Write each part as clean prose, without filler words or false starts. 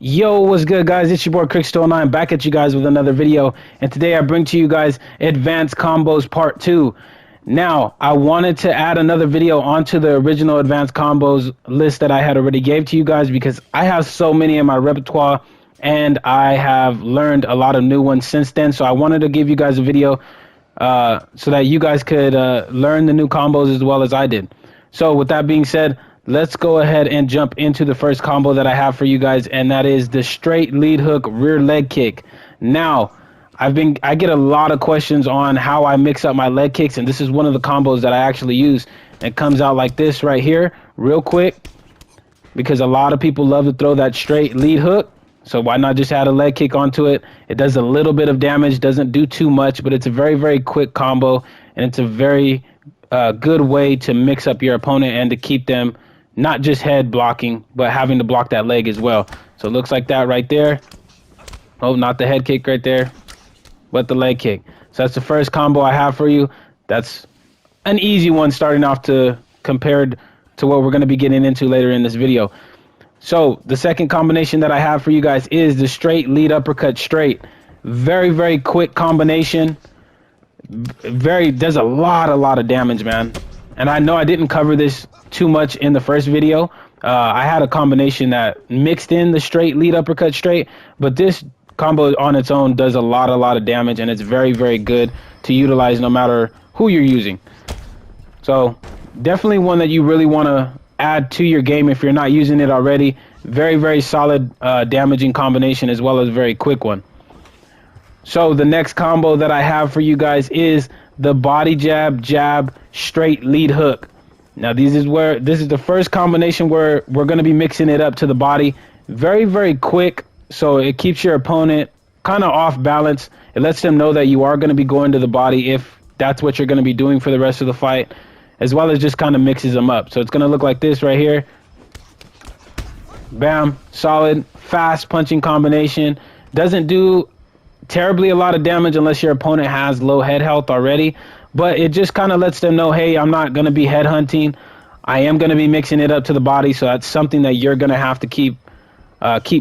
Yo, what's good, guys? It's your boy Crooks back at you guys with another video, and today I bring to you guys Advanced Combos Part 2. Now, I wanted to add another video onto the original Advanced Combos list that I had already gave to you guys because I have so many in my repertoire and I have learned a lot of new ones since then. So I wanted to give you guys a video so that you guys could learn the new combos as well as I did. So with that being said, let's go ahead and jump into the first combo that I have for you guys, and that is the straight lead hook rear leg kick. Now, I get a lot of questions on how I mix up my leg kicks, and this is one of the combos that I actually use. It comes out like this right here, real quick, because a lot of people love to throw that straight lead hook. So why not just add a leg kick onto it? It does a little bit of damage, doesn't do too much, but it's a very, very quick combo, and it's a very good way to mix up your opponent and to keep them not just head blocking, but having to block that leg as well. So it looks like that right there. Oh, not the head kick right there, but the leg kick. So that's the first combo I have for you. That's an easy one starting off to compared to what we're going to be getting into later in this video. So the second combination that I have for you guys is the straight lead uppercut straight. Very, very quick combination. Does a lot of damage, man. And I know I didn't cover this too much in the first video. I had a combination that mixed in the straight lead uppercut straight, but this combo on its own does a lot of damage, and it's very, very good to utilize no matter who you're using. So definitely one that you really want to add to your game if you're not using it already. Very, very solid damaging combination, as well as a very quick one. So the next combo that I have for you guys is the body jab straight lead hook. Now this is the first combination where we're going to be mixing it up to the body. Very, very quick, so it keeps your opponent kind of off balance. It lets them know that you are going to be going to the body if that's what you're going to be doing for the rest of the fight, as well as just kind of mixes them up. So it's going to look like this right here. Bam, solid, fast punching combination. Doesn't do terribly a lot of damage unless your opponent has low head health already, but it just kind of lets them know, hey, I'm not going to be head hunting. I am going to be mixing it up to the body, so that's something that you're going to have to keep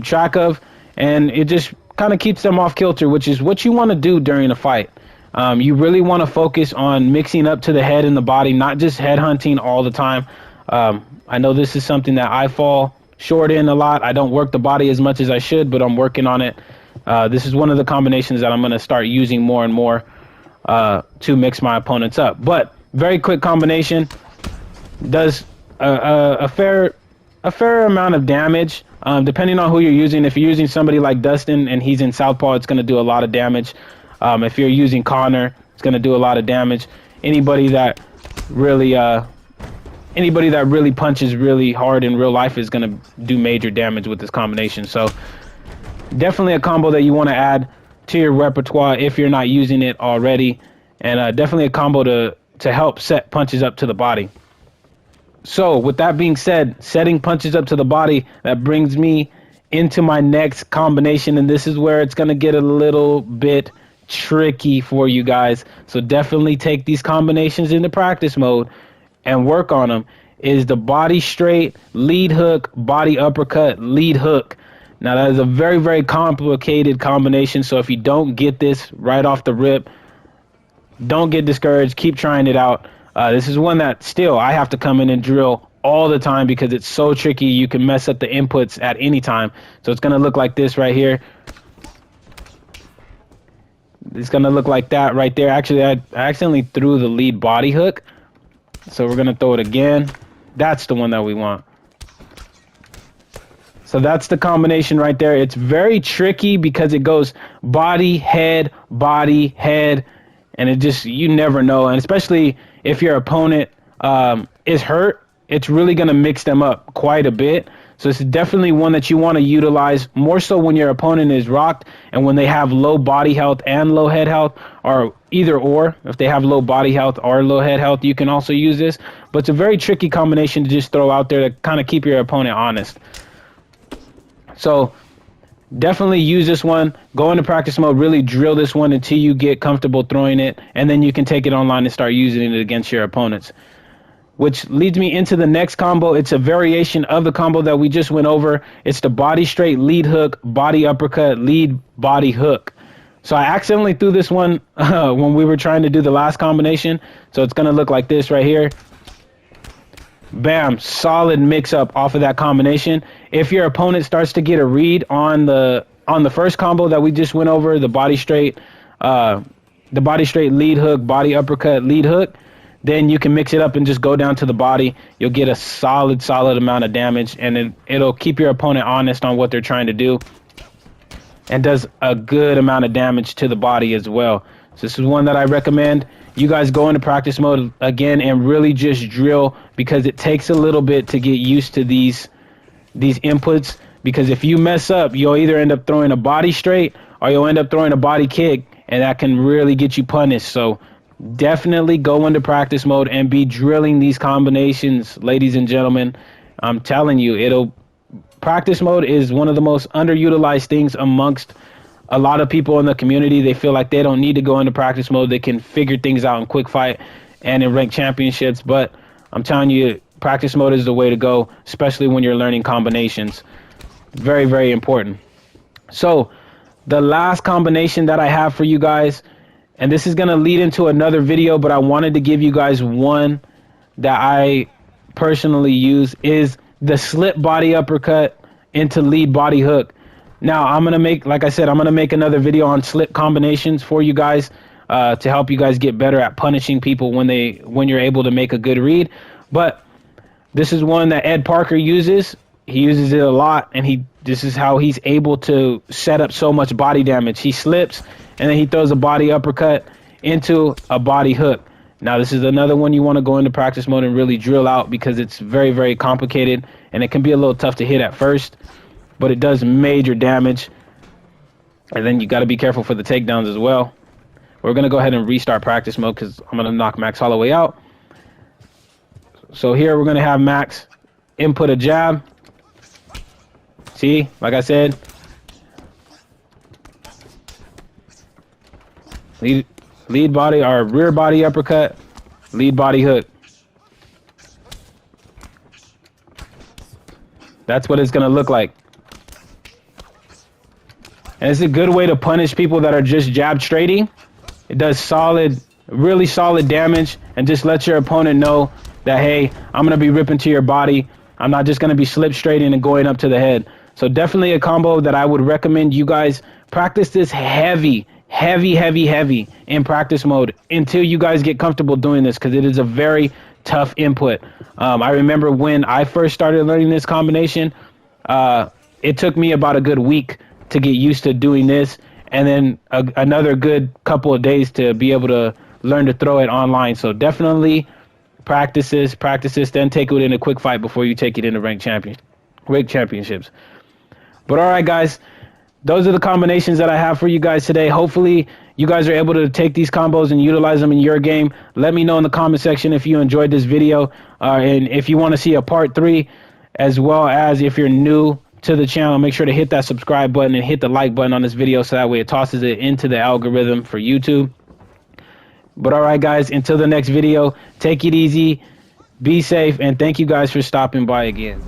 track of, and it just kind of keeps them off kilter, which is what you want to do during a fight. You really want to focus on mixing up to the head and the body, not just head hunting all the time. I know this is something that I fall short in a lot. I don't work the body as much as I should, but I'm working on it. This is one of the combinations that I'm going to start using more and more to mix my opponents up. But very quick combination, does a fair amount of damage, depending on who you're using. If you're using somebody like Dustin and he's in southpaw, it's going to do a lot of damage. If you're using Connor, it's going to do a lot of damage. Anybody that really punches really hard in real life is going to do major damage with this combination. So definitely a combo that you want to add to your repertoire if you're not using it already, and definitely a combo to help set punches up to the body. So with that being said, setting punches up to the body, that brings me into my next combination, and this is where it's going to get a little bit tricky for you guys. So definitely take these combinations into practice mode and work on them. Is the body straight lead hook, body uppercut lead hook. Now that is a very, very complicated combination, so if you don't get this right off the rip, don't get discouraged. Keep trying it out. This is one that still I have to come in and drill all the time because it's so tricky. You can mess up the inputs at any time. So it's going to look like this right here. It's going to look like that right there. Actually, I accidentally threw the lead body hook, so we're going to throw it again. That's the one that we want. So that's the combination right there. It's very tricky because it goes body, head, and it just, you never know. And especially if your opponent is hurt, it's really going to mix them up quite a bit. So it's definitely one that you want to utilize more so when your opponent is rocked and when they have low body health and low head health, or either or. If they have low body health or low head health, you can also use this. But it's a very tricky combination to just throw out there to kind of keep your opponent honest. So definitely use this one. Go into practice mode. Really drill this one until you get comfortable throwing it. And then you can take it online and start using it against your opponents. which leads me into the next combo. It's a variation of the combo that we just went over. It's the body straight lead hook, body uppercut, lead body hook. So I accidentally threw this one when we were trying to do the last combination. So it's going to look like this right here. Bam, solid mix up off of that combination. If your opponent starts to get a read on the first combo that we just went over, the body straight lead hook, body uppercut, lead hook, then you can mix it up and just go down to the body. You'll get a solid amount of damage, and it'll keep your opponent honest on what they're trying to do, and does a good amount of damage to the body as well. So this is one that I recommend you guys go into practice mode again and really just drill, because it takes a little bit to get used to these inputs, because if you mess up, you'll either end up throwing a body straight or you'll end up throwing a body kick, and that can really get you punished. So definitely go into practice mode and be drilling these combinations, ladies and gentlemen. I'm telling you, practice mode is one of the most underutilized things amongst a lot of people in the community. They feel like they don't need to go into practice mode. They can figure things out in quick fight and in ranked championships. But I'm telling you, practice mode is the way to go, especially when you're learning combinations. Very, very important. So the last combination that I have for you guys, and this is going to lead into another video, but I wanted to give you guys one that I personally use, is the slip body uppercut into lead body hook. Now, I'm going to make, like I said, I'm going to make another video on slip combinations for you guys to help you guys get better at punishing people when you're able to make a good read. But this is one that Ed Parker uses. He uses it a lot, and this is how he's able to set up so much body damage. He slips, and then he throws a body uppercut into a body hook. Now, this is another one you want to go into practice mode and really drill out, because it's very, very complicated, and it can be a little tough to hit at first, but it does major damage. And then you got to be careful for the takedowns as well. We're going to go ahead and restart practice mode, because I'm going to knock Max Holloway out. So here we're going to have Max input a jab. See, like I said, lead body or rear body uppercut, lead body hook. That's what it's going to look like. And it's a good way to punish people that are just jab straighting. It does really solid damage, and just let your opponent know that, hey, I'm going to be ripping to your body. I'm not just going to be slip straighting and going up to the head. So definitely a combo that I would recommend you guys practice this heavy in practice mode until you guys get comfortable doing this, because it is a very tough input. I remember when I first started learning this combination, it took me about a good week to get used to doing this, and then another good couple of days to be able to learn to throw it online. So definitely practice this, then take it in a quick fight before you take it into ranked championships. But all right, guys, those are the combinations that I have for you guys today. Hopefully you guys are able to take these combos and utilize them in your game. Let me know in the comment section if you enjoyed this video, and if you want to see a part 3, as well as if you're new to the channel, make sure to hit that subscribe button and hit the like button on this video, so that way it tosses it into the algorithm for YouTube. But all right, guys, until the next video, take it easy, be safe, and thank you guys for stopping by again.